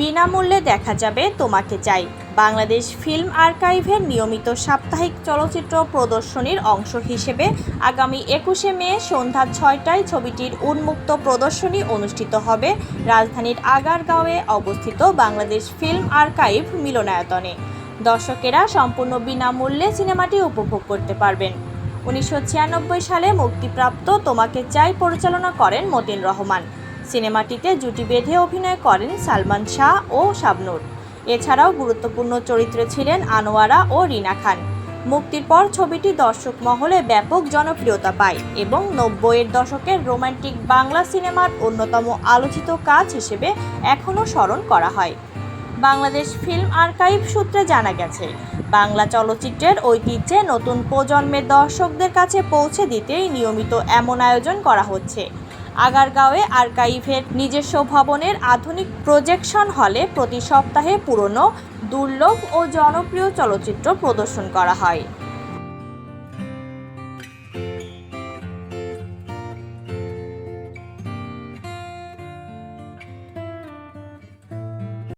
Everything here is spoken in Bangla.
বিনামূল্যে দেখা যাবে তোমাকে চাই। বাংলাদেশ ফিল্ম আর্কাইভের নিয়মিত সাপ্তাহিক চলচ্চিত্র প্রদর্শনীর অংশ হিসেবে আগামী 21শে মে সন্ধ্যা 6টায় ছবিটির উন্মুক্ত প্রদর্শনী অনুষ্ঠিত হবে রাজধানীর আগারগাঁওয়ে অবস্থিত বাংলাদেশ ফিল্ম আর্কাইভ মিলনায়তনে। দর্শকেরা সম্পূর্ণ বিনামূল্যে সিনেমাটি উপভোগ করতে পারবেন। 1996 সালে মুক্তিপ্রাপ্ত তোমাকে চাই পরিচালনা করেন মতিন রহমান। সিনেমাটিতে জুটি বেঁধে অভিনয় করেন সালমান শাহ ও শাবনূর। এছাড়াও গুরুত্বপূর্ণ চরিত্রে ছিলেন আনোয়ারা ও রিনা খান। মুক্তির পর ছবিটি দর্শক মহলে ব্যাপক জনপ্রিয়তা পায় এবং 90-এর দশকের রোমান্টিক বাংলা সিনেমার অন্যতম আলোচিত কাজ হিসেবে এখনও স্মরণ করা হয়। বাংলাদেশ ফিল্ম আর্কাইভ সূত্রে জানা গেছে, বাংলা চলচ্চিত্রের ঐতিহ্যে নতুন প্রজন্মের দর্শকদের কাছে পৌঁছে দিতেই নিয়মিত এমন আয়োজন করা হচ্ছে। আগারগাঁওয়ে আর্কাইভের নিজস্ব ভবনের আধুনিক প্রজেকশন হলে প্রতি সপ্তাহে পুরনো, দুর্লভ ও জনপ্রিয় চলচ্চিত্র প্রদর্শন করা হয়।